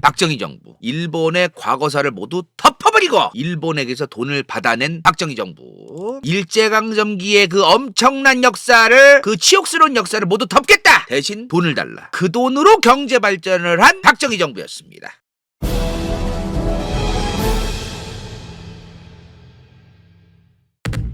박정희 정부. 일본의 과거사를 모두 덮어버리고 일본에게서 돈을 받아낸 박정희 정부. 일제강점기의 그 엄청난 역사를, 그 치욕스러운 역사를 모두 덮겠다. 대신 돈을 달라. 그 돈으로 경제 발전을 한 박정희 정부였습니다.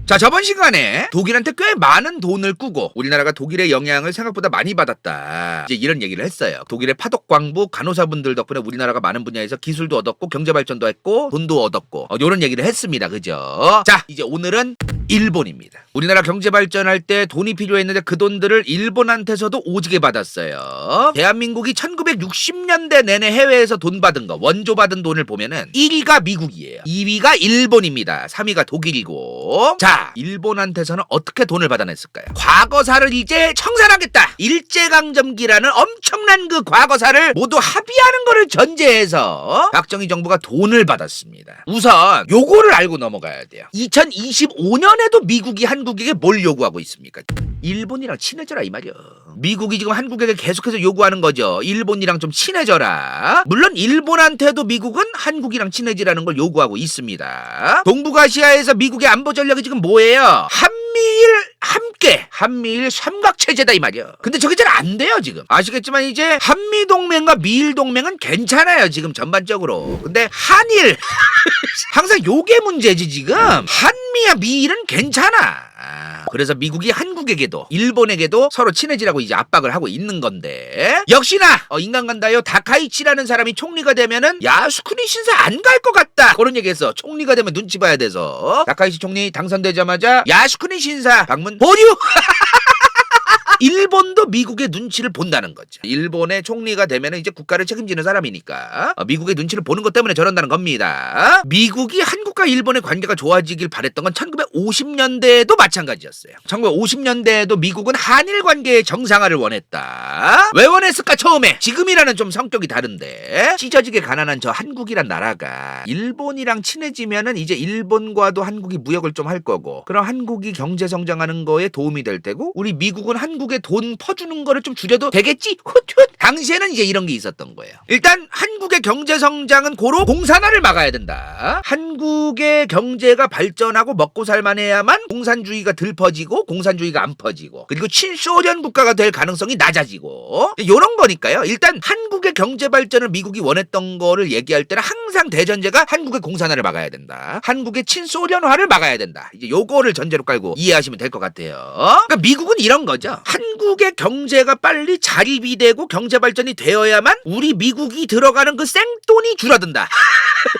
자, 저번 시간에 독일한테 꽤 많은 돈을 꾸고 우리나라가 독일의 영향을 생각보다 많이 받았다, 이제 이런 얘기를 했어요. 독일의 파독광부 간호사분들 덕분에 우리나라가 많은 분야에서 기술도 얻었고 경제 발전도 했고 돈도 얻었고 요런 얘기를 했습니다. 그죠? 자, 이제 오늘은 일본입니다. 우리나라 경제 발전할 때 돈이 필요했는데 그 돈들을 일본한테서도 오지게 받았어요. 대한민국이 1960년대 내내 해외에서 돈 받은 거, 원조 받은 돈을 보면은 1위가 미국이에요. 2위가 일본입니다. 3위가 독일이고. 자, 일본한테서는 어떻게 돈을 받아냈을까요? 과거사를 이제 청산하겠다. 일제강점기라는 엄청난 그 과거사를 모두 합의하는 거를 전제해서 박정희 정부가 돈을 받았습니다. 우선 요거를 알고 넘어가야 돼요. 2025년에도 미국이 한국에게 뭘 요구하고 있습니까? 일본이랑 친해져라 이 말이야. 미국이 지금 한국에게 계속해서 요구하는 거죠. 일본이랑 좀 친해져라. 물론 일본한테도 미국은 한국이랑 친해지라는 걸 요구하고 있습니다. 동북아시아에서 미국의 안보 전략이 지금 뭐예요? 한미일 함께, 한미일 삼각체제다 이 말이야. 근데 저게 잘 안 돼요 지금. 아시겠지만 이제 한미동맹과 미일동맹은 괜찮아요 지금 전반적으로. 근데 한일 항상 요게 문제지 지금. 한미야 미일은 괜찮아. 그래서 미국이 한국에게도 일본에게도 서로 친해지라고 이제 압박을 하고 있는 건데, 역시나 인간간다요 다카이치라는 사람이 총리가 되면은 야스쿠니 신사 안 갈 것 같다 그런 얘기했어. 총리가 되면 눈치 봐야 돼서 다카이치 총리 당선되자마자 야스쿠니 신사 방문 보류. 일본도 미국의 눈치를 본다는 거죠. 일본의 총리가 되면 이제 국가를 책임지는 사람이니까 미국의 눈치를 보는 것 때문에 저런다는 겁니다. 미국이 한국과 일본의 관계가 좋아지길 바랬던 건 1950년대에도 마찬가지였어요. 1950년대에도 미국은 한일 관계의 정상화를 원했다. 왜 원했을까 처음에? 지금이라는 좀 성격이 다른데 찢어지게 가난한 저 한국이란 나라가 일본이랑 친해지면은 이제 일본과도 한국이 무역을 좀 할 거고, 그럼 한국이 경제 성장하는 거에 도움이 될 테고, 우리 미국은 한국에 돈 퍼주는 거를 좀 줄여도 되겠지? 훗훗. 당시에는 이제 이런 게 있었던 거예요. 일단 한국의 경제 성장은 고로 공산화를 막아야 된다. 한국의 경제가 발전하고 먹고 살만해야만 공산주의가 덜 퍼지고 공산주의가 안 퍼지고, 그리고 친소련 국가가 될 가능성이 낮아지고, 이런 거니까요. 일단 한국의 경제 발전을 미국이 원했던 거를 얘기할 때는 항상 대전제가 한국의 공산화를 막아야 된다, 한국의 친소련화를 막아야 된다. 이제 요거를 전제로 깔고 이해하시면 될 것 같아요. 그러니까 미국은 이런 거죠. 한국의 경제가 빨리 자립이 되고 경제 발전이 되어야만 우리 미국이 들어가는 그 생돈이 줄어든다.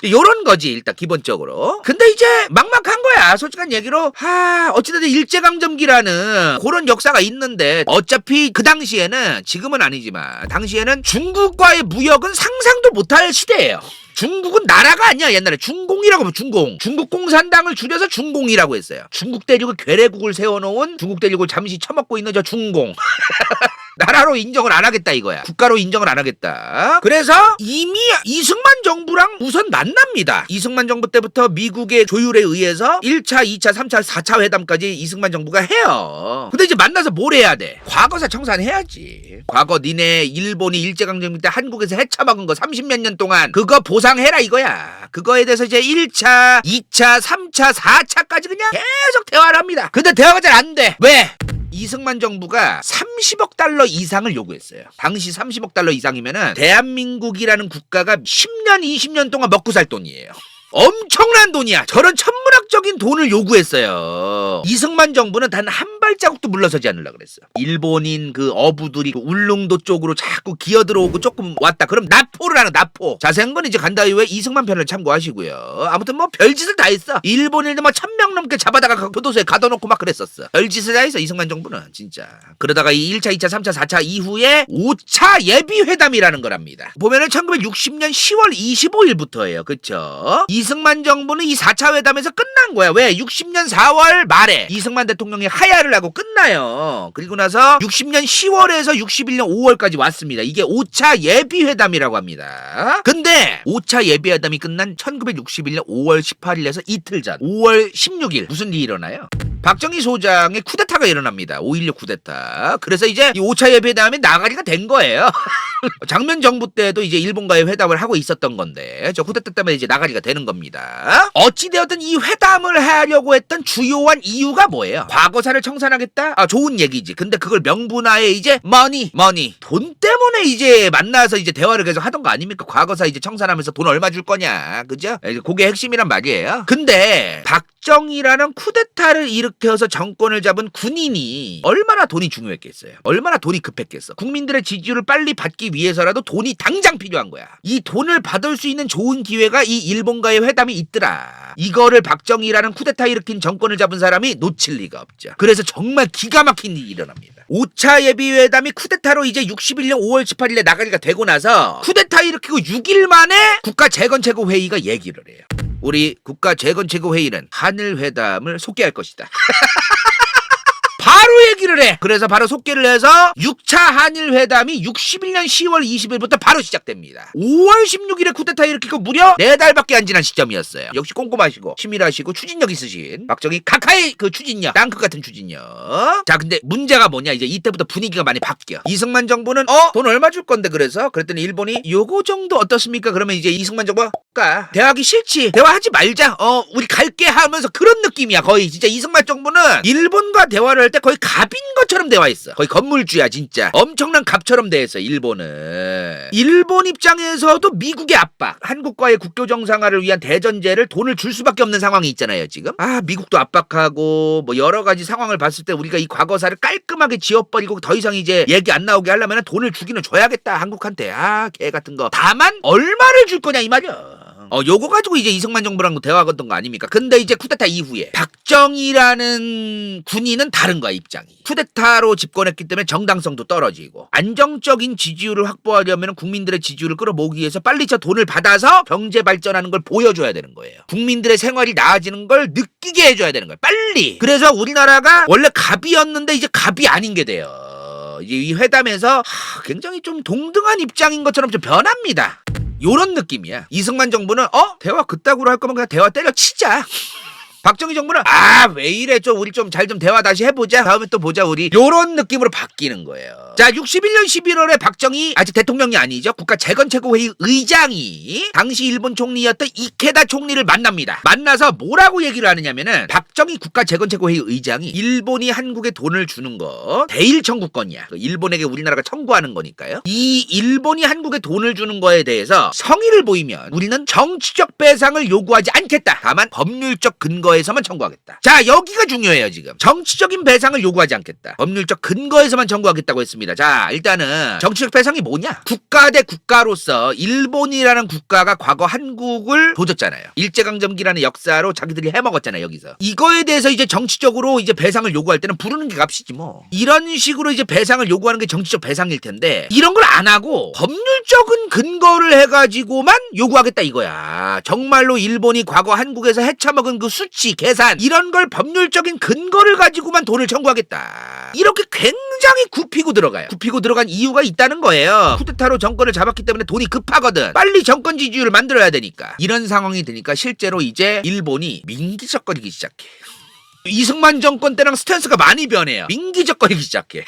요런 거지 일단 기본적으로. 근데 이제 막막한 거야 솔직한 얘기로. 어찌됐든 일제강점기라는 그런 역사가 있는데, 어차피 그 당시에는, 지금은 아니지만 당시에는 중국과의 무역은 상상도 못할 시대예요. 중국은 나라가 아니야. 옛날에 중공이라고 하면 중공. 중국 공산당을 줄여서 중공이라고 했어요. 중국 대륙에 괴뢰국을 세워놓은, 중국 대륙을 잠시 처먹고 있는 저 중공. 나라로 인정을 안 하겠다 이거야. 국가로 인정을 안 하겠다. 그래서 이미 이승만 정부랑 우선 만납니다. 이승만 정부 때부터 미국의 조율에 의해서 1차, 2차, 3차, 4차 회담까지 이승만 정부가 해요. 근데 이제 만나서 뭘 해야 돼? 과거사 청산해야지. 과거 니네 일본이 일제강점기 때 한국에서 해쳐먹은 거 30몇 년 동안 그거 보상해라 이거야. 그거에 대해서 이제 1차, 2차, 3차, 4차까지 그냥 계속 대화를 합니다. 근데 대화가 잘 안 돼. 왜? 이승만 정부가 30억 달러 이상을 요구했어요. 당시 30억 달러 이상이면은 대한민국이라는 국가가 10년, 20년 동안 먹고 살 돈이에요. 엄청난 돈이야. 저런 천문학적인 돈을 요구했어요. 이승만 정부는 단 한 발자국도 물러서지 않으려고 그랬어. 일본인 그 어부들이 그 울릉도 쪽으로 자꾸 기어들어오고 조금 왔다 그럼 납포를 하는, 납포. 자세한 건 이제 간다 이후에 이승만 편을 참고하시고요. 아무튼 뭐 별짓을 다 했어. 일본인들 뭐 1000명 넘게 잡아다가 교도소에 가둬놓고 막 그랬었어. 별짓을 다 했어 이승만 정부는 진짜. 그러다가 이 1차, 2차, 3차, 4차 이후에 5차 예비회담이라는 거랍니다. 보면은 1960년 10월 25일부터예요. 그쵸? 이승만 정부는 이 4차 회담에서 끝난 거야. 왜? 60년 4월 말에 이승만 대통령이 하야를 하고 끝나요. 그리고 나서 60년 10월에서 61년 5월까지 왔습니다. 이게 5차 예비회담이라고 합니다. 근데 5차 예비회담이 끝난 1961년 5월 18일에서 이틀 전 5월 16일 무슨 일이 일어나요? 박정희 소장의 쿠데타가 일어납니다. 5.16 쿠데타. 그래서 이제 이 5차 예비회담이 나가리가 된 거예요. 장면 정부 때도 이제 일본과의 회담을 하고 있었던 건데 저 쿠데타 때문에 이제 나가리가 되는 겁니다. 어찌되었든 이 회담을 하려고 했던 주요한 이유가 뭐예요? 과거사를 청산하겠다? 아, 좋은 얘기지. 근데 그걸 명분화에 이제 머니 돈 때문에 이제 만나서 이제 대화를 계속 하던 거 아닙니까? 과거사 이제 청산하면서 돈 얼마 줄 거냐, 그죠? 그게 핵심이란 말이에요. 근데 박정희라는 쿠데타를 일으켜서 정권을 잡은 군인이 얼마나 돈이 중요했겠어요? 얼마나 돈이 급했겠어? 국민들의 지지율을 빨리 받기 위해서라도 돈이 당장 필요한 거야. 이 돈을 받을 수 있는 좋은 기회가 이 일본과의 회담이 있더라. 이거를 박정희라는 쿠데타 일으킨 정권을 잡은 사람이 놓칠 리가 없죠. 그래서 정말 기가 막힌 일이 일어납니다. 5차 예비회담이 쿠데타로 이제 61년 5월 18일에 나가리가 되고 나서 쿠데타 일으키고 6일 만에 국가재건최고회의가 얘기를 해요. 우리 국가재건최고회의는 한일회담을 속개할 것이다. 바로 얘기를 해. 그래서 바로 속개를 해서 6차 한일회담이 61년 10월 20일부터 바로 시작됩니다. 5월 16일에 쿠데타 일으키고 무려 4달밖에 안 지난 시점이었어요. 역시 꼼꼼하시고 치밀하시고 추진력 있으신 박정희 각하의 그 추진력, 땅끝 같은 추진력. 자, 근데 문제가 뭐냐, 이제 이때부터 분위기가 많이 바뀌어. 이승만 정부는 돈 얼마 줄 건데, 그랬더니 일본이 요거 정도 어떻습니까? 그러면 이제 이승만 정부가 대화하기 싫지, 대화하지 말자, 우리 갈게 하면서 그런 느낌이야. 거의 진짜 이승만 정부는 일본과 대화를 할 때 거의 갑인 것처럼 대화했어. 거의 건물주야. 진짜 엄청난 갑처럼 대했어. 일본은. 일본 입장에서도 미국의 압박, 한국과의 국교 정상화를 위한 대전제를 돈을 줄 수밖에 없는 상황이 있잖아요 지금. 미국도 압박하고 뭐 여러 가지 상황을 봤을 때 우리가 이 과거사를 깔끔하게 지워버리고 더 이상 이제 얘기 안 나오게 하려면 돈을 주기는 줘야겠다 한국한테. 개 같은 거. 다만 얼마를 줄 거냐 이 말이야. 요거 가지고 이제 이승만 정부랑 대화하던 거 아닙니까? 근데 이제 쿠데타 이후에 박정희라는 군인은 다른 거야, 입장이. 쿠데타로 집권했기 때문에 정당성도 떨어지고 안정적인 지지율을 확보하려면 국민들의 지지율을 끌어모으기 위해서 빨리 저 돈을 받아서 경제 발전하는 걸 보여줘야 되는 거예요. 국민들의 생활이 나아지는 걸 느끼게 해줘야 되는 거예요. 빨리. 그래서 우리나라가 원래 갑이었는데 이제 갑이 아닌 게 돼요. 이제 이 회담에서 굉장히 좀 동등한 입장인 것처럼 좀 변합니다. 요런 느낌이야. 이승만 정부는 대화 그따구로 할 거면 그냥 대화 때려치자. 박정희 정부는 왜 이래, 좀 우리 좀 잘 좀 대화 다시 해보자, 다음에 또 보자 우리, 요런 느낌으로 바뀌는 거예요. 자, 61년 11월에 박정희, 아직 대통령이 아니죠, 국가재건최고회의 의장이 당시 일본 총리였던 이케다 총리를 만납니다. 만나서 뭐라고 얘기를 하느냐면은 박정희 국가재건최고회의 의장이 일본이 한국에 돈을 주는 거 대일 청구권이야. 일본에게 우리나라가 청구하는 거니까요. 이 일본이 한국에 돈을 주는 거에 대해서 성의를 보이면 우리는 정치적 배상을 요구하지 않겠다. 다만 법률적 근거에서만 청구하겠다. 자, 여기가 중요해요. 지금 정치적인 배상을 요구하지 않겠다, 법률적 근거에서만 청구하겠다고 했습니다. 자, 일단은 정치적 배상이 뭐냐, 국가 대 국가로서 일본이라는 국가가 과거 한국을 도졌잖아요. 일제강점기라는 역사로 자기들이 해먹었잖아요. 여기서 이거에 대해서 이제 정치적으로 이제 배상을 요구할 때는 부르는 게 값이지 뭐. 이런 식으로 이제 배상을 요구하는 게 정치적 배상일 텐데 이런 걸 안 하고 법률적인 근거를 해가지고만 요구하겠다 이거야. 정말로 일본이 과거 한국에서 해쳐먹은 그 수치, 계산, 이런 걸 법률적인 근거를 가지고만 돈을 청구하겠다. 이렇게 굉장히 굽히고 들어가요. 굽히고 들어간 이유가 있다는 거예요. 쿠데타로 정권을 잡았기 때문에 돈이 급하거든. 빨리 정권 지지율을 만들어야 되니까. 이런 상황이 되니까 실제로 이제 일본이 민기적거리기 시작해. 이승만 정권 때랑 스탠스가 많이 변해요. 민기적거리기 시작해.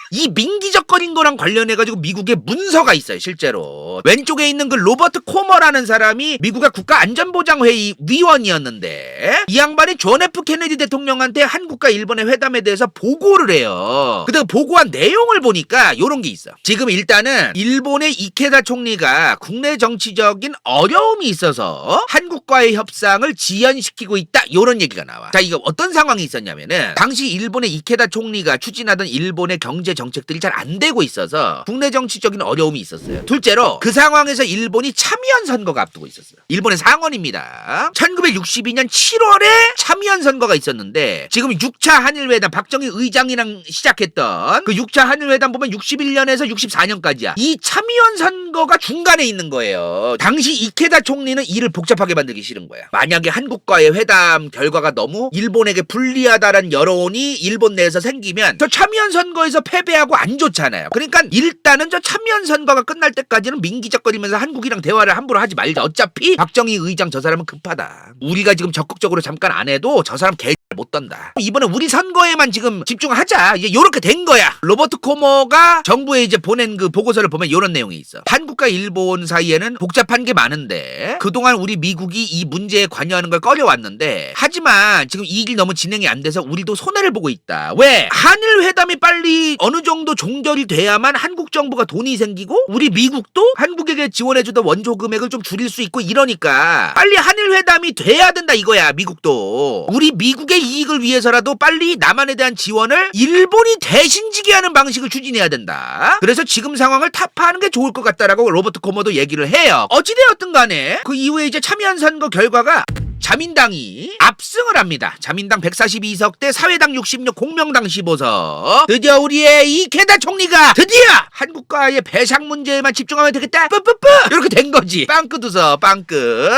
이 민기적거린 거랑 관련해가지고 미국에 문서가 있어요. 실제로 왼쪽에 있는 그 로버트 코머라는 사람이 미국의 국가안전보장회의 위원이었는데 이 양반이 존 F 케네디 대통령한테 한국과 일본의 회담에 대해서 보고를 해요. 근데 보고한 내용을 보니까 요런 게 있어. 지금 일단은 일본의 이케다 총리가 국내 정치적인 어려움이 있어서 한국과의 협상을 지연시키고 있다, 요런 얘기가 나와. 자, 이거 어떤 상황이 있었냐면은 당시 일본의 이케다 총리가 추진하던 일본의 경제 정책들이 잘 안 되고 있어서 국내 정치적인 어려움이 있었어요. 둘째로 그 상황에서 일본이 참의원 선거가 앞두고 있었어요. 일본의 상원입니다. 1962년 7월에 참의원 선거가 있었는데 지금 6차 한일회담 박정희 의장이랑 시작했던 그 6차 한일회담 보면 61년에서 64년까지야. 이 참의원 선거가 중간에 있는 거예요. 당시 이케다 총리는 일을 복잡하게 만들기 싫은 거야. 만약에 한국과의 회담 결과가 너무 일본에게 불리하다라는 여론이 일본 내에서 생기면 저 참의원 선거에서 패배하고 안 좋잖아요. 그러니까 일단은 저 참의원 선거가 끝날 때까지는 민기적거리면서 한국이랑 대화를 함부로 하지 말자. 어차피 박정희 의장 저 사람은 급하다. 우리가 지금 적극적으로 잠깐 안 해도 저 사람 개 못 던다. 이번에 우리 선거에만 지금 집중하자. 이제 요렇게 된 거야. 로버트 코모가 정부에 이제 보낸 그 보고서를 보면 요런 내용이 있어. 한국과 일본 사이에는 복잡한 게 많은데 그동안 우리 미국이 이 문제에 관여하는 걸 꺼려왔는데 하지만 지금 이 일이 너무 진행이 안 돼서 우리도 손해를 보고 있다. 왜? 한일 회담이 빨리 어느 정도 종결이 돼야만 한국 정부가 돈이 생기고 우리 미국도 한국에게 지원해주던 원조 금액을 좀 줄일 수 있고 이러니까 빨리 한일 회담이 돼야 된다 이거야. 미국도 우리 미국의 이익을 위해서라도 빨리 남한에 대한 지원을 일본이 대신 지게 하는 방식을 추진해야 된다. 그래서 지금 상황을 타파하는 게 좋을 것 같다라고 로버트 코모도 얘기를 해요. 어찌되었든 간에 그 이후에 이제 참의원 선거 결과가 자민당이 압승을 합니다. 자민당 142석 대 사회당 66, 공명당 15석. 드디어 우리의 이케다 총리가 드디어 한국과의 배상 문제에만 집중하면 되겠다. 뿌뿌뿌 이렇게 된 거지. 빵끄두서 빵끄.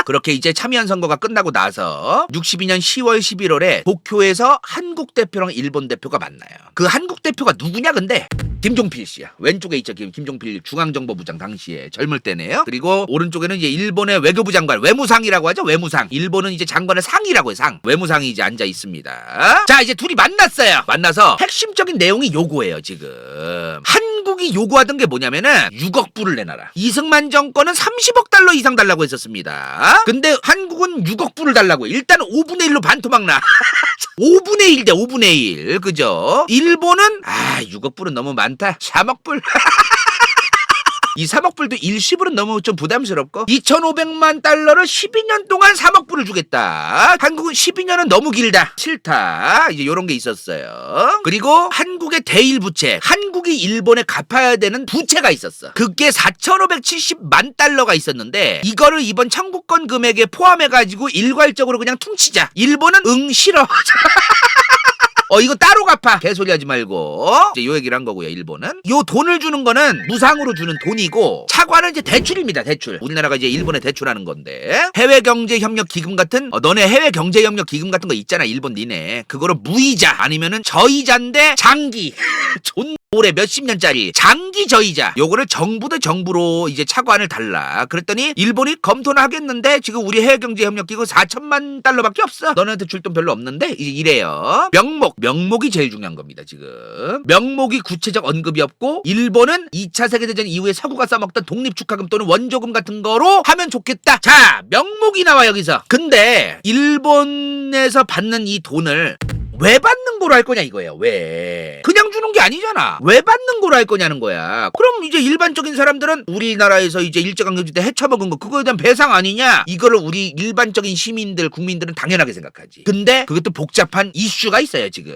그렇게 이제 참의원 선거가 끝나고 나서 62년 10월 11월에 도쿄에서 한국 대표랑 일본 대표가 만나요. 그 한국 대표가 누구냐 근데 김종필 씨야. 왼쪽에 있죠. 김종필 중앙정보부장 당시에 젊을 때네요. 그리고 오른쪽에는 이제 일본의 외교부 장관, 외무상이라고 하죠. 외무상. 일본은 이제 장관의 상이라고 해요. 상. 외무상이 이제 앉아 있습니다. 자, 이제 둘이 만났어요. 만나서 핵심적인 내용이 요거예요. 지금 한국이 요구하던 게 뭐냐면은 6억 불을 내놔라. 이승만 정권은 30억 달러 이상 달라고 했었습니다. 근데 한국은 6억 불을 달라고 해. 일단 5분의 1로 반토막 나. 5분의 1 대 5분의 1. 그죠? 일본은 6억 불은 너무 많다. 3억 불. 이 3억 불도 일시불은 너무 좀 부담스럽고 2,500만 달러를 12년 동안 3억 불을 주겠다. 한국은 12년은 너무 길다. 싫다. 이제 요런 게 있었어요. 그리고 한국의 대일 부채. 한국이 일본에 갚아야 되는 부채가 있었어. 그게 4,570만 달러가 있었는데 이거를 이번 청구권 금액에 포함해가지고 일괄적으로 그냥 퉁치자. 일본은 싫어. 이거 따로 갚아. 개소리 하지 말고. 이제 요 얘기를 한 거고요, 일본은. 요 돈을 주는 거는 무상으로 주는 돈이고, 차관은 이제 대출입니다, 대출. 우리나라가 이제 일본에 대출하는 건데, 해외경제협력기금 같은, 너네 해외경제협력기금 같은 거 있잖아, 일본 니네. 그거를 무이자, 아니면은 저이자인데 장기. 올해 몇십 년짜리 장기 저이자 요거를 정부 대 정부로 이제 차관을 달라. 그랬더니 일본이 검토는 하겠는데 지금 우리 해외경제협력기금 4천만 달러밖에 없어. 너네한테 줄 돈 별로 없는데 이제 이래요. 명목이 제일 중요한 겁니다. 지금 명목이 구체적 언급이 없고 일본은 2차 세계대전 이후에 서구가 써먹던 독립축하금 또는 원조금 같은 거로 하면 좋겠다. 자, 명목이 나와 여기서. 근데 일본에서 받는 이 돈을 왜 받는 거로 할 거냐 이거예요. 왜? 그냥 주는 게 아니잖아. 왜 받는 거로 할 거냐는 거야. 그럼 이제 일반적인 사람들은 우리나라에서 이제 일제강점기 때 해쳐먹은 거 그거에 대한 배상 아니냐? 이거를 우리 일반적인 시민들, 국민들은 당연하게 생각하지. 근데 그것도 복잡한 이슈가 있어요 지금.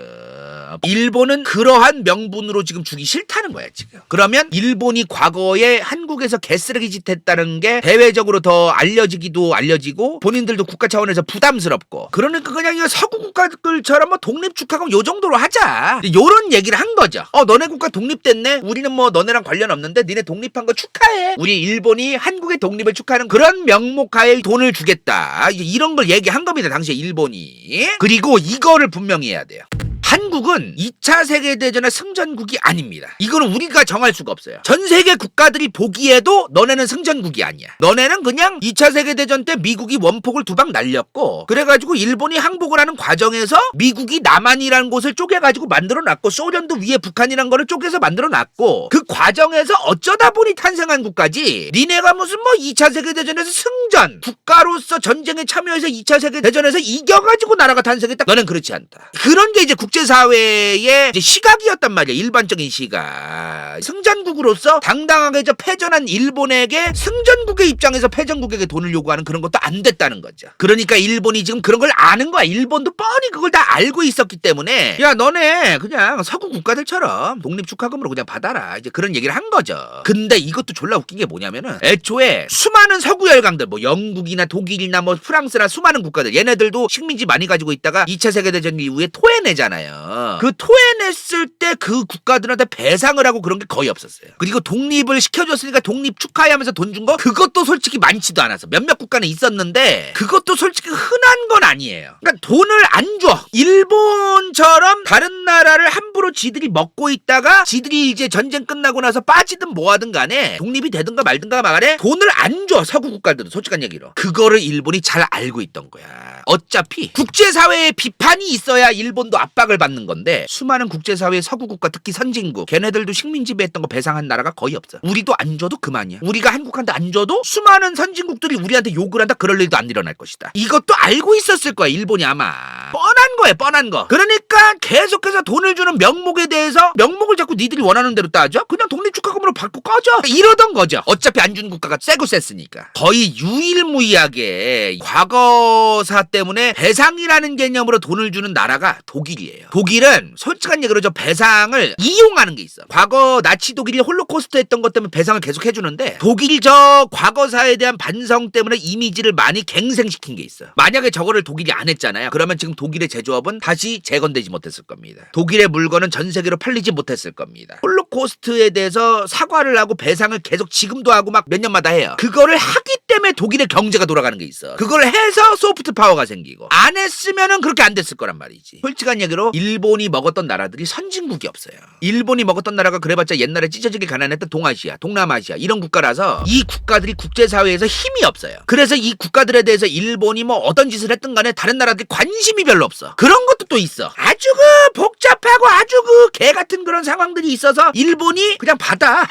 일본은 그러한 명분으로 지금 주기 싫다는 거야 지금. 그러면 일본이 과거에 한국에서 개쓰레기 짓 했다는 게 대외적으로 더 알려지고 본인들도 국가 차원에서 부담스럽고 그러니까 그냥 이거 서구 국가들처럼 뭐 독립축하금 요 정도로 하자. 요런 얘기를 한 거죠. 너네 국가 독립됐네. 우리는 뭐 너네랑 관련 없는데 니네 독립한 거 축하해. 우리 일본이 한국의 독립을 축하하는 그런 명목하에 돈을 주겠다. 이런 걸 얘기한 겁니다. 당시에 일본이. 그리고 이거를 분명히 해야 돼요. 한국은 2차 세계대전의 승전국이 아닙니다. 이거는 우리가 정할 수가 없어요. 전 세계 국가들이 보기에도 너네는 승전국이 아니야. 너네는 그냥 2차 세계대전 때 미국이 원폭을 두 방 날렸고 그래가지고 일본이 항복을 하는 과정에서 미국이 남한이라는 곳을 쪼개가지고 만들어놨고 소련도 위에 북한이라는 거를 쪼개서 만들어놨고 그 과정에서 어쩌다 보니 탄생한 국가지. 니네가 무슨 뭐 2차 세계대전에서 승전 국가로서 전쟁에 참여해서 2차 세계대전에서 이겨가지고 나라가 탄생했다. 너는 그렇지 않다. 그런 게 이제 국제사회 사회의 이제 시각이었단 말이야. 일반적인 시각. 승전국으로서 당당하게 패전한 일본에게 승전국의 입장에서 패전국에게 돈을 요구하는 그런 것도 안 됐다는 거죠. 그러니까 일본이 지금 그런 걸 아는 거야. 일본도 뻔히 그걸 다 알고 있었기 때문에 야 너네 그냥 서구 국가들처럼 독립축하금으로 그냥 받아라. 이제 그런 얘기를 한 거죠. 근데 이것도 졸라 웃긴 게 뭐냐면은 애초에 수많은 서구 열강들 뭐 영국이나 독일이나 뭐 프랑스나 수많은 국가들 얘네들도 식민지 많이 가지고 있다가 2차 세계대전 이후에 토해내잖아요. 그 토해냈을 때 그 국가들한테 배상을 하고 그런 게 거의 없었어요. 그리고 독립을 시켜줬으니까 독립 축하하면서 돈 준 거 그것도 솔직히 많지도 않았어. 몇몇 국가는 있었는데 그것도 솔직히 흔한 건 아니에요. 그러니까 돈을 안 줘. 일본처럼 다른 나라를 함부로 지들이 먹고 있다가 지들이 이제 전쟁 끝나고 나서 빠지든 뭐하든 간에 독립이 되든가 말든가 말에 돈을 안 줘. 서구 국가들은 솔직한 얘기로. 그거를 일본이 잘 알고 있던 거야. 어차피 국제사회에 비판이 있어야 일본도 압박을 받는 건데 수많은 국제사회 서구 국가 특히 선진국 걔네들도 식민 지배했던 거 배상한 나라가 거의 없어. 우리도 안 줘도 그만이야. 우리가 한국한테 안 줘도 수많은 선진국들이 우리한테 욕을 한다. 그럴 일도 안 일어날 것이다. 이것도 알고 있었을 거야. 일본이 아마. 뻔한 거야. 뻔한 거. 그러니까 계속해서 돈을 주는 명목에 대해서 명목을 자꾸 니들이 원하는 대로 따져? 그냥 독립축하금으로 받고 꺼져. 이러던 거죠. 어차피 안 주는 국가가 세고 셌으니까. 거의 유일무이하게 과거사 때문에 배상이라는 개념으로 돈을 주는 나라가 독일이에요. 독일은 솔직한 얘기로 저 배상을 이용하는 게 있어. 과거 나치 독일이 홀로코스트 했던 것 때문에 배상을 계속 해주는데 독일이 저 과거사에 대한 반성 때문에 이미지를 많이 갱생시킨 게 있어. 만약에 저거를 독일이 안 했잖아요. 그러면 지금 독일의 제조업은 다시 재건되지 못했을 겁니다. 독일의 물건은 전 세계로 팔리지 못했을 겁니다. 홀로코스트에 대해서 사과를 하고 배상을 계속 지금도 하고 막 몇 년마다 해요. 그거를 하기 때문에 독일의 경제가 돌아가는 게 있어. 그걸 해서 소프트 파워가 생기고 안 했으면은 그렇게 안 됐을 거란 말이지. 솔직한 얘기로 일본이 먹었던 나라들이 선진국이 없어요. 일본이 먹었던 나라가 그래봤자 옛날에 찢어지게 가난했던 동아시아, 동남아시아 이런 국가라서 이 국가들이 국제사회에서 힘이 없어요. 그래서 이 국가들에 대해서 일본이 뭐 어떤 짓을 했든 간에 다른 나라들이 관심이 별로 없어. 그런 것도 또 있어. 아주 그 복잡하고 아주 그 개 같은 그런 상황들이 있어서 일본이 그냥 받아.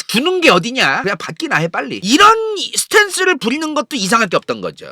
주는 게 어디냐. 그냥 받기나 해 빨리. 이런 스탠스를 부리는 것도 이상할 게 없던 거죠.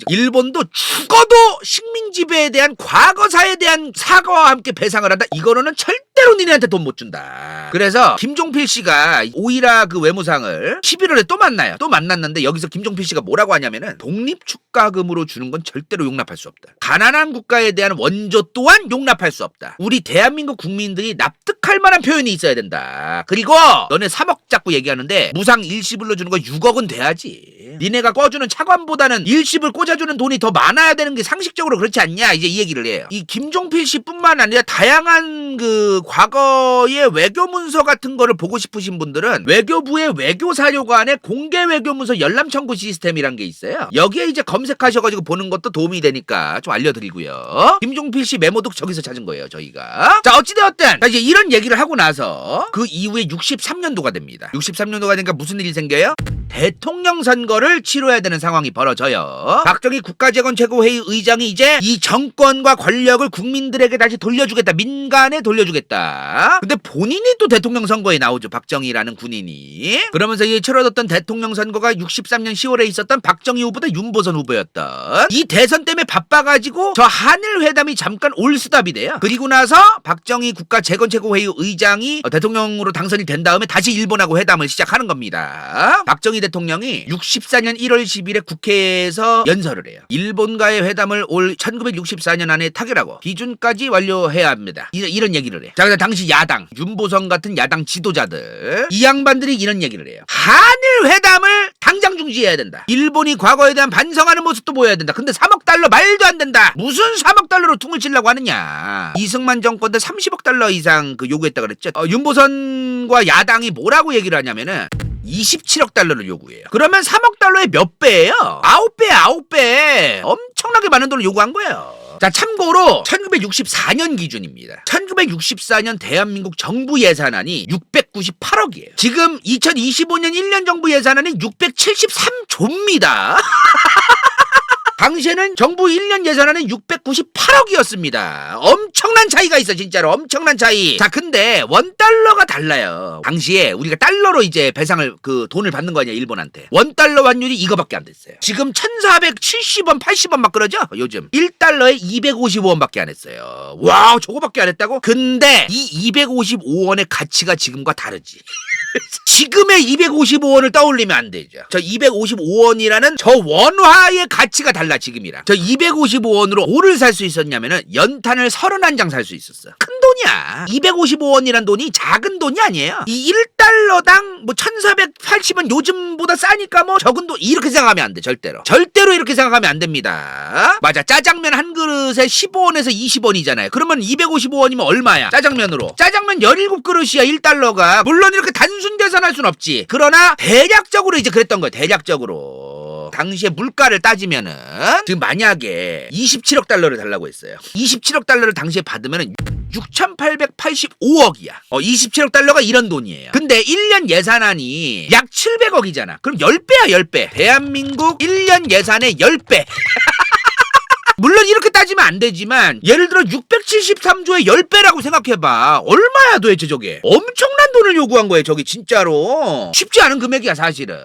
일본도 죽어도 식민 지배에 대한 과거사에 대한 사과와 함께 배상을 한다. 이거로는 절대로 니네한테 돈 못 준다. 그래서 김종필 씨가 오이라 그 외무상을 11월에 또 만나요. 또 만났는데 여기서 김종필 씨가 뭐라고 하냐면은 독립축가금으로 주는 건 절대로 용납할 수 없다. 가난한 국가에 대한 원조 또한 용납할 수 없다. 우리 대한민국 국민들이 납득할 만한 표현이 있어야 된다. 그리고 너네 3억 자꾸 얘기하는데 무상 일시불로 주는 거 6억은 돼야지. 니네가 꿔주는 차관보다는 일시불 꽂아주는 돈이 더 많아야 되는 게 상식적으로 그렇지 않냐. 이제 이 얘기를 해요. 이 김종필 씨뿐만 아니라 다양한 그 과거의 외교 문서 같은 거를 보고 싶으신 분들은 외교부의 외교사료관에 공개 외교 문서 열람 청구 시스템이란 게 있어요. 여기에 이제 검색하셔가지고 보는 것도 도움이 되니까 좀 알려드리고요. 김종필 씨 메모도 저기서 찾은 거예요. 저희가. 자 어찌되었든 이제 이런 얘기를 하고 나서 그 이후에 63년도가 됩니다. 63년도가 되니까 무슨 일이 생겨요? 대통령 선거를 치러야 되는 상황이 벌어져요. 박정희 국가재건 최고회의 의장이 이제 이 정권과 권력을 국민들에게 다시 돌려주겠다. 민간에 돌려주겠다. 근데 본인이 또 대통령 선거에 나오죠. 박정희라는 군인이. 그러면서 이 치러졌던 대통령 선거가 63년 10월에 있었던 박정희 후보다 윤보선 후보였던 이 대선 때문에 바빠가지고 저 한일 회담이 잠깐 올스탑이 돼요. 그리고 나서 박정희 국가재건 최고회의 의장이 대통령으로 당선이 된 다음에 다시 일본하고 회담을 시작하는 겁니다. 박정희 대통령이 64년 1월 10일에 국회에서 연설을 해요. 일본과의 회담을 올 1964년 안에 타결하고 비준까지 완료해야 합니다. 이런 얘기를 해. 자, 그래서 당시 야당, 윤보성 같은 야당 지도자들 이 양반들이 이런 얘기를 해요. 한일 회담을 당장 중지해야 된다. 일본이 과거에 대한 반성하는 모습도 보여야 된다. 근데 3억 달러 말도 안 된다. 무슨 3억 달러로 퉁을 치려고 하느냐. 이승만 정권 때 30억 달러 이상 그 요구했다 그랬죠. 윤보선과 야당이 뭐라고 얘기를 하냐면은 27억 달러를 요구해요. 그러면 3억 달러의 몇 배예요? 9배, 9배. 엄청나게 많은 돈을 요구한 거예요. 자, 참고로 1964년 기준입니다. 1964년 대한민국 정부 예산안이 698억이에요. 지금 2025년 1년 정부 예산안이 673조입니다. 당시에는 정부 1년 예산안은 698억이었습니다. 엄청난 차이가 있어, 진짜로. 엄청난 차이. 자, 근데 원달러가 달라요. 당시에 우리가 달러로 이제 배상을 돈을 받는 거 아니야, 일본한테. 원달러 환율이 이거밖에 안 됐어요. 지금 1470원, 80원 막 그러죠? 요즘 1달러에 255원밖에 안 했어요. 와, 저거밖에 안 했다고? 근데 이 255원의 가치가 지금과 다르지. 지금의 255원을 떠올리면 안 되죠. 저 255원이라는 저 원화의 가치가 달라, 지금이랑. 저 255원으로 뭐를 살 수 있었냐면은 연탄을 31장 살 수 있었어. 큰 돈이야. 255원이란 돈이 작은 돈이 아니에요. 이 1달러당 뭐 1480원 요즘보다 싸니까 뭐 적은 돈, 이렇게 생각하면 안 돼. 절대로. 절대로 이렇게 생각하면 안 됩니다. 맞아. 짜장면 한 그릇에 15원에서 20원이잖아요. 그러면 255원이면 얼마야? 짜장면으로. 짜장면 17그릇이야, 1달러가. 물론 이렇게 단순 계산할 순 없지. 그러나 대략적으로 이제 그랬던 거예요. 대략적으로. 당시에 물가를 따지면은 지금 만약에 27억 달러를 달라고 했어요. 27억 달러를 당시에 받으면은 6,885억이야. 27억 달러가 이런 돈이에요. 근데 1년 예산안이 약 700억이잖아. 그럼 10배야, 10배. 대한민국 1년 예산의 10배. 물론 이렇게 따지면 안 되지만 예를 들어 673조의 10배라고 생각해봐. 얼마야 도대체 저게. 엄청난 돈을 요구한 거예요, 저게. 진짜로 쉽지 않은 금액이야, 사실은.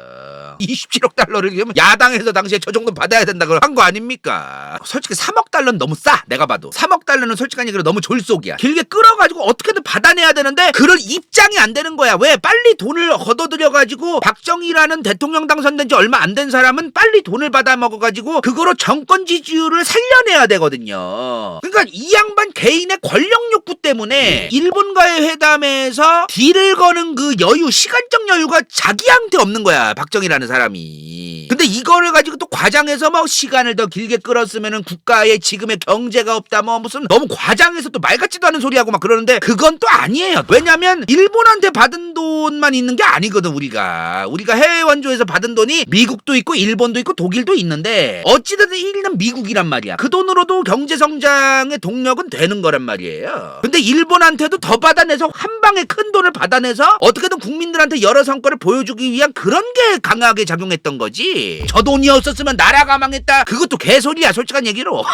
27억 달러를 그러면 야당에서 당시에 저 정도 받아야 된다고 한 거 아닙니까? 솔직히 3억 달러는 너무 싸. 내가 봐도 3억 달러는 솔직한 얘기로 너무 졸속이야. 길게 끌어가지고 어떻게든 받아내야 되는데 그럴 입장이 안 되는 거야. 왜? 빨리 돈을 걷어들여가지고 박정희라는 대통령 당선된 지 얼마 안 된 사람은 빨리 돈을 받아 먹어가지고 그거로 정권 지지율을 살려내야 되거든요. 그러니까 이 양반 개인의 권력 욕구 때문에 일본과의 회담에서 딜을 거는 그 여유, 시간적 여유가 자기한테 없는 거야, 박정희라는 사람이. 근데 이거를 가지고 또 과장해서 뭐 시간을 더 길게 끌었으면은 국가의 지금의 경제가 없다, 뭐 무슨 너무 과장해서 또 말 같지도 않은 소리 하고 막 그러는데 그건 또 아니에요. 왜냐면 일본한테 받은 돈만 있는 게 아니거든. 우리가 해외 원조에서 받은 돈이 미국도 있고 일본도 있고 독일도 있는데 어찌됐든 1위는 미국이란 말이야. 그 돈으로도 경제 성장의 동력은 되는 거란 말이에요. 근데 일본한테도 더 받아내서 한 방에 큰 돈을 받아내서 어떻게든 국민들한테 여러 성과를 보여주기 위한 그런 게 강하게 작용했던 거지. 저 돈이 없었으면 나라가 망했다, 그것도 개소리야, 솔직한 얘기로.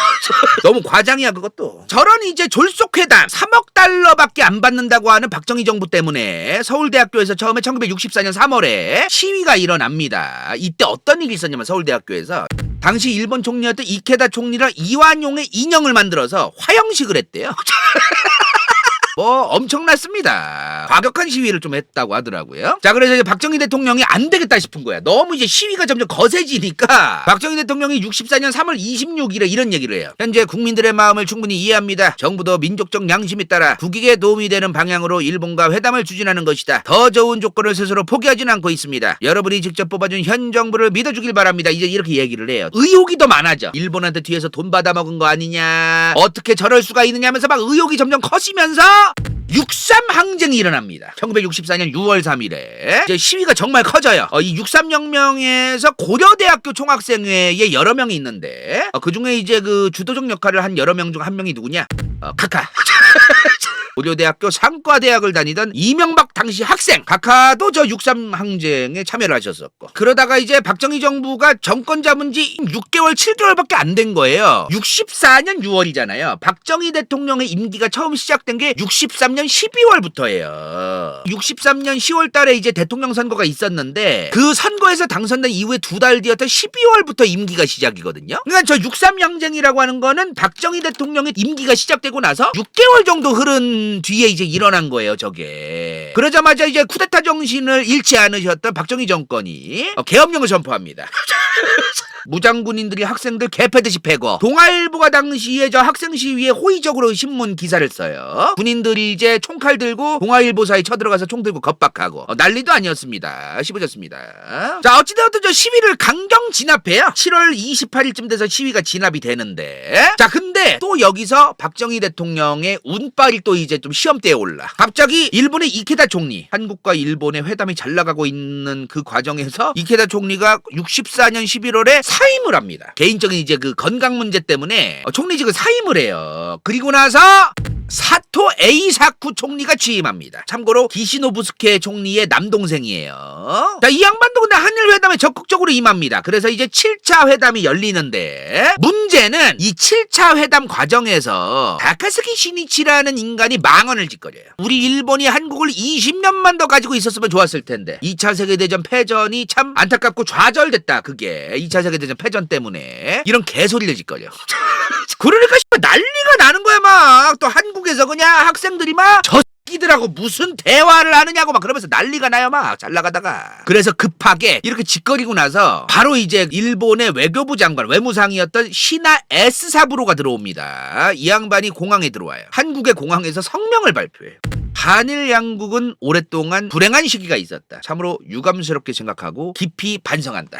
너무 과장이야, 그것도. 저런 이제 졸속회담 3억 달러밖에 안 받는다고 하는 박정희 정부 때문에 서울대학교에서 처음에 1964년 3월에 시위가 일어납니다. 이때 어떤 일이 있었냐면 서울대학교에서 당시 일본 총리였던 이케다 총리랑 이완용의 인형을 만들어서 화형식을 했대요. 뭐 엄청났습니다. 과격한 시위를 좀 했다고 하더라고요. 자, 그래서 이제 박정희 대통령이 안 되겠다 싶은 거야. 너무 이제 시위가 점점 거세지니까 박정희 대통령이 64년 3월 26일에 이런 얘기를 해요. 현재 국민들의 마음을 충분히 이해합니다. 정부도 민족적 양심에 따라 국익에 도움이 되는 방향으로 일본과 회담을 추진하는 것이다. 더 좋은 조건을 스스로 포기하지는 않고 있습니다. 여러분이 직접 뽑아준 현 정부를 믿어주길 바랍니다. 이제 이렇게 얘기를 해요. 의혹이 더 많아져. 일본한테 뒤에서 돈 받아먹은 거 아니냐, 어떻게 저럴 수가 있느냐 하면서 막 의혹이 점점 커지면서 6.3 항쟁이 일어납니다. 1964년 6월 3일에 이제 시위가 정말 커져요. 이 6.3혁명에서 고려대학교 총학생회에 여러 명이 있는데 그 중에 이제 그 주도적 역할을 한 여러 명 중 한 명이 누구냐? 카카. 고려대학교 상과대학을 다니던 이명박 당시 학생 카카도 저 6.3 항쟁에 참여를 하셨었고, 그러다가 이제 박정희 정부가 정권 잡은 지 6개월 7개월밖에 안 된 거예요. 64년 6월이잖아요 박정희 대통령의 임기가 처음 시작된 게 63년 12월부터예요 63년 10월 달에 이제 대통령 선거가 있었는데 그 선거에서 당선된 이후에 2달 뒤였던 12월부터 임기가 시작이거든요. 그러니까 저 6.3 항쟁이라고 하는 거는 박정희 대통령의 임기가 시작되고 나서 6개월 정도 흐른 뒤에 이제 일어난 거예요, 저게. 그러자마자 이제 쿠데타 정신을 잃지 않으셨던 박정희 정권이 계엄령을 선포합니다. 무장군인들이 학생들 개패듯이 패고, 동아일보가 당시에 저 학생 시위에 호의적으로 신문 기사를 써요. 군인들이 이제 총칼 들고 동아일보사에 쳐들어가서 총 들고 겁박하고 난리도 아니었습니다. 씹어졌습니다. 자, 어찌되었든 저 시위를 강경 진압해요. 7월 28일쯤 돼서 시위가 진압이 되는데, 자, 근데 또 여기서 박정희 대통령의 운빨이 또 이제 좀 시험대에 올라. 갑자기 일본의 이케다 총리, 한국과 일본의 회담이 잘 나가고 있는 그 과정에서 이케다 총리가 64년 11월에 사임을 합니다. 개인적인 이제 그 건강 문제 때문에 총리직을 사임을 해요. 그리고 나서 사토 에이사쿠 총리가 취임합니다. 참고로 기시노부스케 총리의 남동생이에요. 자, 이 양반도 근데 한일 회담에 적극적으로 임합니다. 그래서 이제 7차 회담이 열리는데 문제는 이 7차 회담 과정에서 다카스키 시니치라는 인간이 망언을 짓거려요. 우리 일본이 한국을 20년만 더 가지고 있었으면 좋았을 텐데 2차 세계대전 패전이 참 안타깝고 좌절됐다. 그게 2차 세계대전 패전 때문에 이런 개소리를 짓거려. 그러니까 난리가 나는 거야. 막 또 한국에서 그냥 학생들이 막 저 새끼들하고 무슨 대화를 하느냐고 막 그러면서 난리가 나요. 막 잘 나가다가. 그래서 급하게 이렇게 짓거리고 나서 바로 이제 일본의 외교부 장관 외무상이었던 시나 S사부로가 들어옵니다. 이 양반이 공항에 들어와요. 한국의 공항에서 성명을 발표해요. 한일 양국은 오랫동안 불행한 시기가 있었다. 참으로 유감스럽게 생각하고 깊이 반성한다.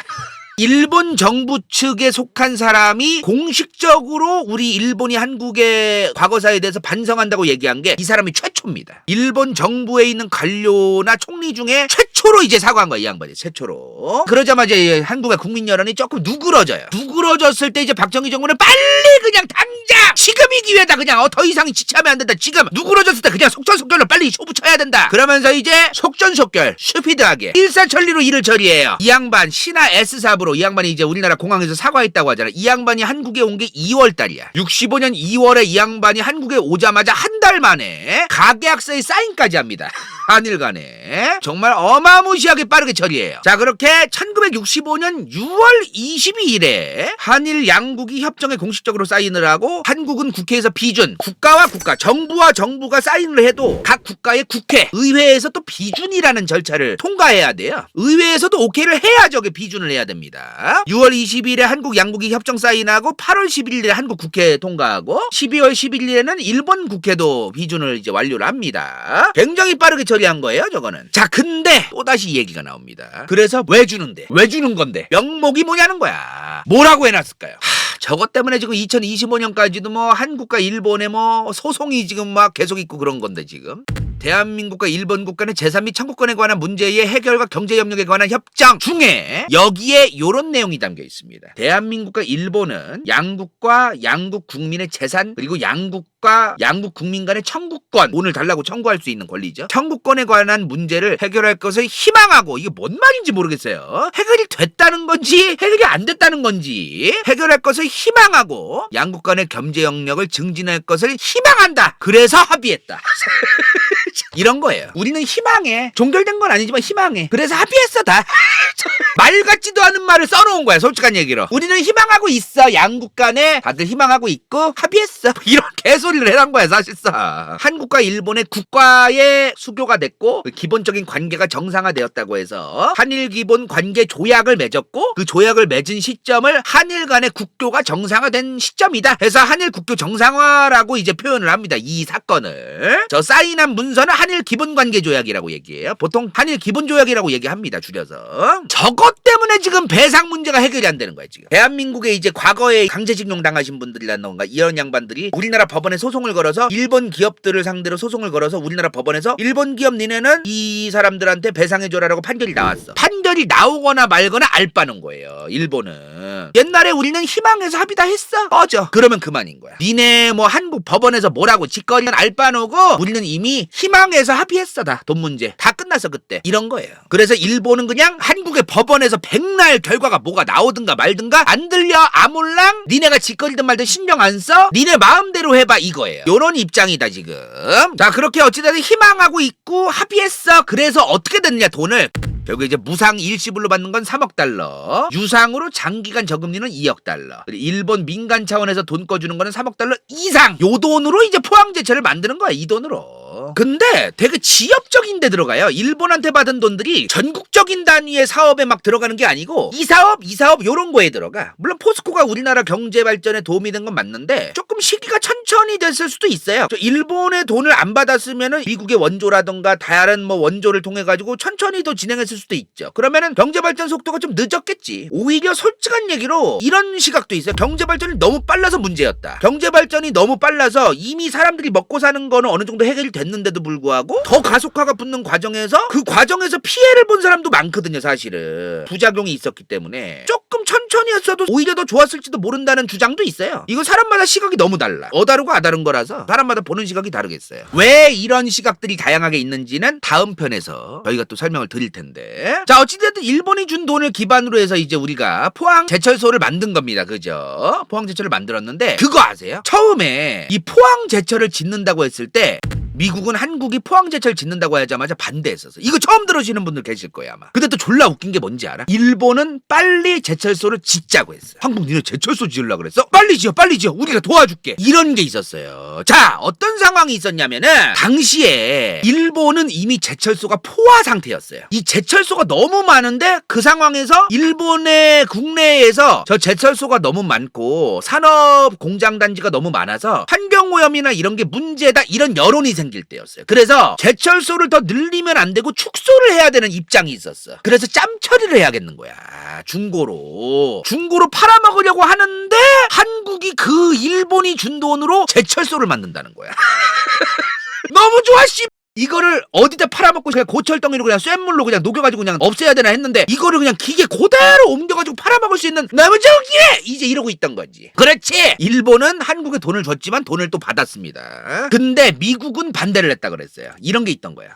일본 정부 측에 속한 사람이 공식적으로 우리 일본이 한국의 과거사에 대해서 반성한다고 얘기한 게 이 사람이 최초입니다. 일본 정부에 있는 관료나 총리 중에 최초로 이제 사과한 거야, 이 양반이. 최초로. 그러자마자 한국의 국민 여론이 조금 누그러져요. 누그러졌을 때 이제 박정희 정부는 빨리 그냥 당장 지금이 기회다. 그냥 더 이상 지체하면 안 된다. 지금 누그러졌을 때 그냥 속전속결로 빨리 쇼부 쳐야 된다. 그러면서 이제 속전속결 슈피드하게 일사천리로 일을 처리해요. 이 양반 시나 S사부로 이 양반이 이제 우리나라 공항에서 사과했다고 하잖아. 이 양반이 한국에 온 게 2월 달이야. 65년 2월에 이 양반이 한국에 오자마자 한 달 만에 가계약서에 사인까지 합니다. 한일 간에. 정말 어마무시하게 빠르게 처리해요. 자, 그렇게 1965년 6월 22일에 한일 양국이 협정에 공식적으로 사인을 하고 한국은 국회에서 비준, 국가와 국가, 정부와 정부가 사인을 해도 각 국가의 국회, 의회에서 또 비준이라는 절차를 통과해야 돼요. 의회에서도 오케이를 해야 저게 비준을 해야 됩니다. 6월 20일에 한국 양국이 협정 사인하고 8월 11일에 한국 국회 통과하고 12월 11일에는 일본 국회도 비준을 이제 완료를 합니다. 굉장히 빠르게 처리한 거예요, 저거는. 자, 근데 또다시 얘기가 나옵니다. 그래서 왜 주는데? 왜 주는 건데? 명목이 뭐냐는 거야. 뭐라고 해놨을까요? 저것 때문에 지금 2025년까지도 뭐 한국과 일본의 뭐 소송이 지금 막 계속 있고 그런 건데 지금. 대한민국과 일본국 간의 재산 및 청구권에 관한 문제의 해결과 경제 협력에 관한 협정 중에 여기에 요런 내용이 담겨 있습니다. 대한민국과 일본은 양국과 양국 국민의 재산 그리고 양국과 양국 국민 간의 청구권, 돈을 달라고 청구할 수 있는 권리죠. 청구권에 관한 문제를 해결할 것을 희망하고, 이게 뭔 말인지 모르겠어요. 해결이 됐다는 건지 해결이 안 됐다는 건지, 해결할 것을 희망하고 양국 간의 경제 영역을 증진할 것을 희망한다. 그래서 합의했다. 이런 거예요. 우리는 희망해. 종결된 건 아니지만 희망해. 그래서 합의했어 다. 말 같지도 않은 말을 써놓은 거야. 솔직한 얘기로. 우리는 희망하고 있어. 양국 간에 다들 희망하고 있고 합의했어. 이런 개소리를 해놓은 거야 사실상. 한국과 일본의 국가의 수교가 됐고 기본적인 관계가 정상화되었다고 해서 한일 기본 관계 조약을 맺었고 그 조약을 맺은 시점을 한일 간의 국교가 정상화된 시점이다. 그래서 한일 국교 정상화라고 이제 표현을 합니다. 이 사건을. 저 사인한 문서는 한일 기본관계 조약이라고 얘기해요. 보통 한일 기본조약이라고 얘기합니다. 줄여서. 저것 때문에 지금 배상 문제가 해결이 안 되는 거야 지금. 대한민국에 이제 과거에 강제징용 당하신 분들이라던가 이런 양반들이 우리나라 법원에 소송을 걸어서 일본 기업들을 상대로 소송을 걸어서 우리나라 법원에서 일본 기업 니네는 이 사람들한테 배상해줘라라고 판결이 나왔어. 판결이 나오거나 말거나 알바는 거예요. 일본은. 옛날에 우리는 희망해서 합의 다 했어. 꺼져. 그러면 그만인 거야. 니네 뭐 한국 법원에서 뭐라고 짓거리는 알바노고 우리는 이미 희망해서 합의했어. 다 돈 문제 다 끝났어 그때. 이런 거예요. 그래서 일본은 그냥 한국의 법원에서 백날 결과가 뭐가 나오든가 말든가 안 들려 아몰랑 니네가 짓거리든 말든 신경 안 써. 니네 마음대로 해봐 이거예요. 요런 입장이다 지금. 자, 그렇게 어찌됐든 희망하고 있고 합의했어. 그래서 어떻게 됐느냐 돈을. 결국 이제 무상 일시불로 받는 건 3억 달러, 유상으로 장기간 저금리는 2억 달러, 일본 민간 차원에서 돈 꺼주는 거는 3억 달러 이상. 요 돈으로 이제 포항제철을 만드는 거야, 이 돈으로. 근데 되게 지역적인 데 들어가요. 일본한테 받은 돈들이 전국적인 단위의 사업에 막 들어가는 게 아니고 이 사업 요런 거에 들어가. 물론 포스코가 우리나라 경제 발전에 도움이 된 건 맞는데 조금 시기가 천천히 됐을 수도 있어요. 일본의 돈을 안 받았으면은 미국의 원조라던가 다른 뭐 원조를 통해 가지고 천천히 더 진행했을 수도 있죠. 그러면은 경제 발전 속도가 좀 늦었겠지. 오히려 솔직한 얘기로 이런 시각도 있어요. 경제 발전이 너무 빨라서 문제였다. 경제 발전이 너무 빨라서 이미 사람들이 먹고 사는 거는 어느 정도 해결이 됐는데도 불구하고 더 가속화가 붙는 과정에서 그 과정에서 피해를 본 사람도 많거든요, 사실은. 부작용이 있었기 때문에 조금 조금 천천히 했어도 오히려 더 좋았을지도 모른다는 주장도 있어요. 이거 사람마다 시각이 너무 달라. 어다르고 아다른 거라서 사람마다 보는 시각이 다르겠어요. 왜 이런 시각들이 다양하게 있는지는 다음 편에서 저희가 또 설명을 드릴 텐데, 자, 어찌됐든 일본이 준 돈을 기반으로 해서 이제 우리가 포항 제철소를 만든 겁니다. 그죠? 포항 제철을 만들었는데 그거 아세요? 처음에 이 포항 제철을 짓는다고 했을 때 미국은 한국이 포항제철 짓는다고 하자마자 반대했었어. 이거 처음 들으시는 분들 계실 거예요 아마. 근데 또 졸라 웃긴 게 뭔지 알아? 일본은 빨리 제철소를 짓자고 했어요. 한국 니네 제철소 지으려고 그랬어? 빨리 지어 빨리 지어, 우리가 도와줄게, 이런 게 있었어요. 자, 어떤 상황이 있었냐면은 당시에 일본은 이미 제철소가 포화 상태였어요. 이 제철소가 너무 많은데 그 상황에서 일본의 국내에서 저 제철소가 너무 많고 산업 공장 단지가 너무 많아서 환경오염이나 이런 게 문제다, 이런 여론이 생길 때였어요. 그래서 제철소를 더 늘리면 안 되고 축소를 해야 되는 입장이 있었어. 그래서 짬 처리를 해야겠는 거야. 중고로 팔아먹으려고 하는데 한국이 그 일본이 준 돈으로 제철소를 만든다는 거야. 너무 좋아 씨. 이거를 어디다 팔아먹고 그냥 고철덩이로 그냥 쇳물로 그냥 녹여가지고 그냥 없애야 되나 했는데 이거를 그냥 기계 그대로 옮겨가지고 팔아먹을 수 있는 너무 좋기에 이제 이러고 있던 거지. 그렇지. 일본은 한국에 돈을 줬지만 돈을 또 받았습니다. 근데 미국은 반대를 했다 그랬어요. 이런 게 있던 거야.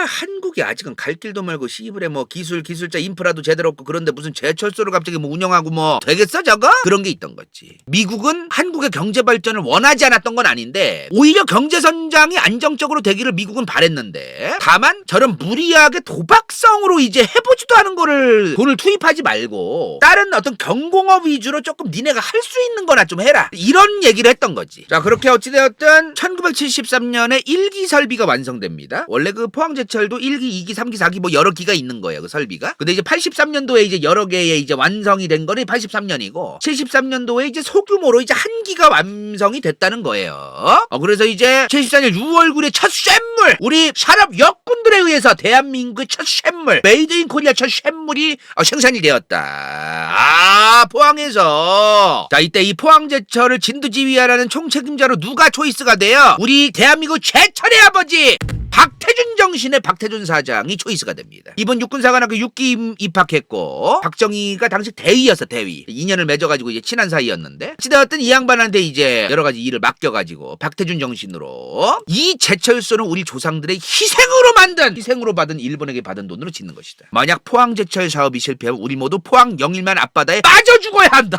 한국이 아직은 갈 길도 멀고 시부레 뭐 기술자 인프라도 제대로 없고 그런데 무슨 제철소를 갑자기 뭐 운영하고 뭐 되겠어 저거? 그런 게 있던 거지. 미국은 한국의 경제 발전을 원하지 않았던 건 아닌데 오히려 경제 성장이 안정적으로 되기를 미국은 바랬는데, 다만 저런 무리하게 도박성으로 이제 해보지도 않은 거를 돈을 투입하지 말고 다른 어떤 경공업 위주로 조금 니네가 할 수 있는 거나 좀 해라, 이런 얘기를 했던 거지. 자, 그렇게 어찌되었든 1973년에 1기 설비가 완성됩니다. 원래 그 포항제철도 1기, 2기, 3기, 4기 뭐 여러 기가 있는 거예요, 그 설비가. 근데 이제 83년도에 이제 여러 개의 이제 완성이 된 거는 83년이고 73년도에 이제 소규모로 이제 한 기가 완성이 됐다는 거예요. 그래서 이제 74년 6월 9일에 첫 쇳물, 우리 산업 역군들에 의해서 대한민국의 첫 쇳물, 메이드 인 코리아 첫 쇳물이 생산이 되었다. 포항에서. 자, 이때 이 포항제철을 진두지휘하라는 총책임자로 누가 초이스가 돼요? 우리 대한민국 제철의 아버지 박태준 정신의 박태준 사장이 초이스가 됩니다. 이번 육군사관학교 6기 입학했고 박정희가 당시 대위였어, 대위. 인연을 맺어가지고 이제 친한 사이였는데 어찌되었든 이 양반한테 이제 여러 가지 일을 맡겨가지고 박태준 정신으로 이 제철소는 우리 조상들의 희생으로 받은 일본에게 받은 돈으로 짓는 것이다. 만약 포항제철 사업이 실패하면 우리 모두 포항 영일만 앞바다에 빠져 죽어야 한다.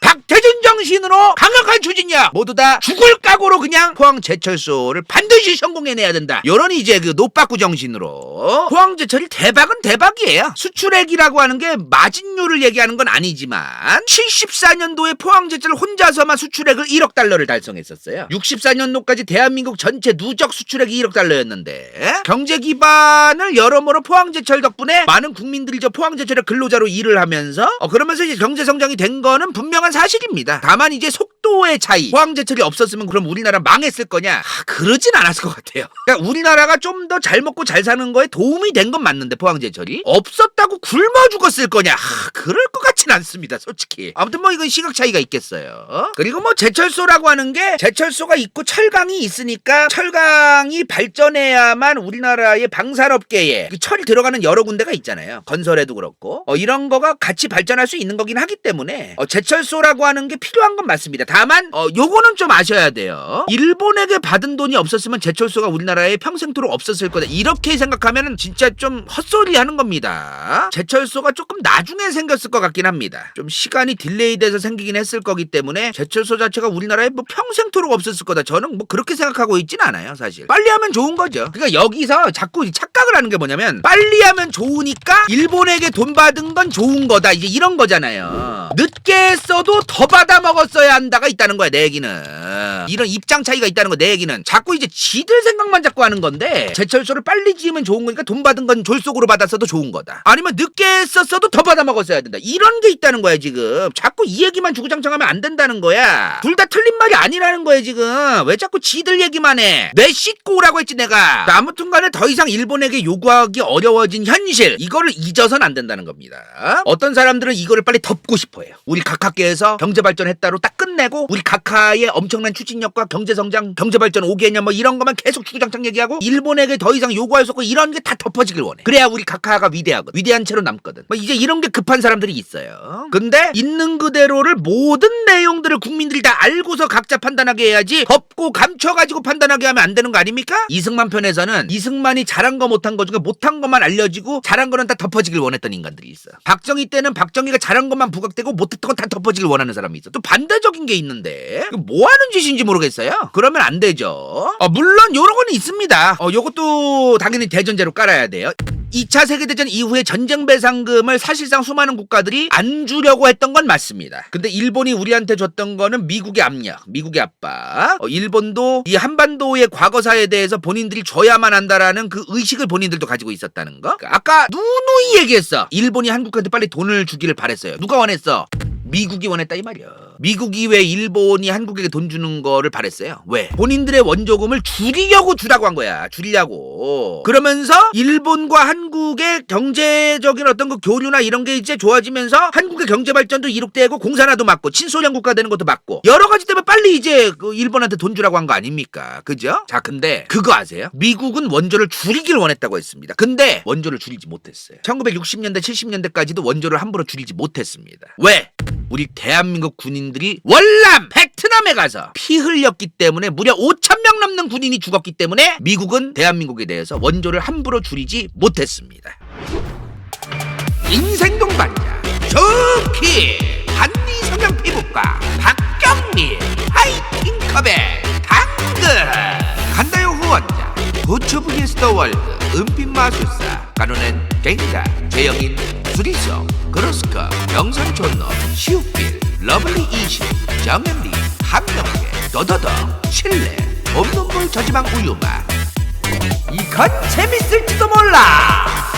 박태준 정신으로 강력한 추진력, 모두 다 죽을 각오로 그냥 포항 제철소를 반드시 성공해내야 된다. 요런 이제 그 노빠꾸 정신으로 포항 제철이 대박은 대박이에요. 수출액이라고 하는 게 마진율을 얘기하는 건 아니지만 74년도에 포항 제철 혼자서만 수출액을 1억 달러를 달성했었어요. 64년도까지 대한민국 전체 누적 수출액이 1억 달러였는데 경제 기반을 여러모로 포항 제철 덕분에 많은 국민들이 저 포항 제철의 근로자로 일을 하면서 그러면서 이제 경제 성장이 된 거는 분명한 사실입니다. 다만 이제 속도의 차이. 포항제철이 없었으면 그럼 우리나라 망했을 거냐? 그러진 않았을 것 같아요. 그러니까 우리나라가 좀 더 잘 먹고 잘 사는 거에 도움이 된 건 맞는데 포항제철이 없었다고 굶어 죽었을 거냐? 그럴 것 같진 않습니다, 솔직히. 아무튼 뭐 이건 시각 차이가 있겠어요. 그리고 뭐 제철소라고 하는 게 제철소가 있고 철강이 있으니까 철강이 발전해야만 우리나라의 방산업계에 철이 들어가는 여러 군데가 있잖아요. 건설에도 그렇고 이런 거가 같이 발전할 수 있는 거긴 하기 때문에 제철소라고 하는 게 필요한 건 맞습니다. 다만 요거는 좀 아셔야 돼요. 일본에게 받은 돈이 없었으면 제철소가 우리나라에 평생토록 없었을 거다, 이렇게 생각하면 진짜 좀 헛소리 하는 겁니다. 제철소가 조금 나중에 생겼을 것 같긴 합니다. 좀 시간이 딜레이 돼서 생기긴 했을 거기 때문에 제철소 자체가 우리나라에 뭐 평생토록 없었을 거다, 저는 뭐 그렇게 생각하고 있진 않아요. 사실 빨리 하면 좋은 거죠. 그러니까 여기서 자꾸 착각을 하는 게 뭐냐면 빨리 하면 좋으니까 일본에게 돈 받은 건 좋은 거다, 이제 이런 거잖아요. 늦게 했어도 더 받아 먹었어야 한다가 있다는 거야, 내 얘기는. 이런 입장 차이가 있다는 거, 내 얘기는. 자꾸 이제 지들 생각만 자꾸 하는 건데 제철소를 빨리 지으면 좋은 거니까 돈 받은 건 졸속으로 받았어도 좋은 거다, 아니면 늦게 했었어도 더 받아 먹었어야 된다, 이런 게 있다는 거야 지금. 자꾸 이 얘기만 주구장창하면 안 된다는 거야. 둘 다 틀린 말이 아니라는 거야 지금. 왜 자꾸 지들 얘기만 해? 내 씻고 오라고 했지 내가. 아무튼 간에 더 이상 일본에게 요구하기 어려워진 현실, 이거를 잊어서는 안 된다는 겁니다. 어떤 사람들은 이거를 빨리 덮고 싶어 해요. 우리 각하께에서 경제 발전했다로 딱 끝내고 얘기하고 우리 각하의 엄청난 추진력과 경제성장, 경제발전 5개년 뭐 이런 것만 계속 주구장창 얘기하고 일본에게 더 이상 요구할 수 없고 이런 게 다 덮어지길 원해. 그래야 우리 각하가 위대하거든. 위대한 채로 남거든. 뭐 이제 이런 게 급한 사람들이 있어요. 근데 있는 그대로를 모든 내용들을 국민들이 다 알고서 각자 판단하게 해야지 덮고 감춰가지고 판단하게 하면 안 되는 거 아닙니까? 이승만 편에서는 이승만이 잘한 거 못한 거 중에 못한 것만 알려지고 잘한 거는 다 덮어지길 원했던 인간들이 있어. 박정희 때는 박정희가 잘한 것만 부각되고 못했던 건 다 덮어지길 원하는 사람이 있어. 또 반대적인 게 있는데 뭐 하는 짓인지 모르겠어요. 그러면 안 되죠. 물론 요런 거는 있습니다. 요것도 당연히 대전제로 깔아야 돼요. 2차 세계대전 이후에 전쟁 배상금을 사실상 수많은 국가들이 안 주려고 했던 건 맞습니다. 근데 일본이 우리한테 줬던 거는 미국의 압력, 미국의 압박. 일본도 이 한반도의 과거사에 대해서 본인들이 줘야만 한다라는 그 의식을 본인들도 가지고 있었다는 거. 아까 누누이 얘기했어. 일본이 한국한테 빨리 돈을 주기를 바랬어요. 누가 원했어? 미국이 원했다 이 말이야. 미국이 왜 일본이 한국에게 돈 주는 거를 바랬어요? 왜? 본인들의 원조금을 줄이려고 주라고 한 거야. 줄이려고. 그러면서 일본과 한국의 경제적인 어떤 그 교류나 이런 게 이제 좋아지면서 한국의 경제 발전도 이룩되고 공산화도 막고 친소련 국가 되는 것도 막고 여러 가지 때문에 빨리 이제 그 일본한테 돈 주라고 한 거 아닙니까? 그죠? 자, 근데 그거 아세요? 미국은 원조를 줄이길 원했다고 했습니다. 근데 원조를 줄이지 못했어요. 1960년대 70년대까지도 원조를 함부로 줄이지 못했습니다. 왜? 우리 대한민국 군인들이 월남 베트남에 가서 피 흘렸기 때문에 무려 5,000명 넘는 군인이 죽었기 때문에 미국은 대한민국에 대해서 원조를 함부로 줄이지 못했습니다. 인생 동반자 좋기 한리성형 피부과 박경민 하이킹컵의 당근 간다요 후원자 부처 vs 더 월드 은빛마술사 간호는 갱자 최영인 수리성 그로스커 영상촌노 시우필 러블리 이시 정현리 한명계 더더더 칠레 없는 물 저지방 우유맛 이건 재밌을지도 몰라.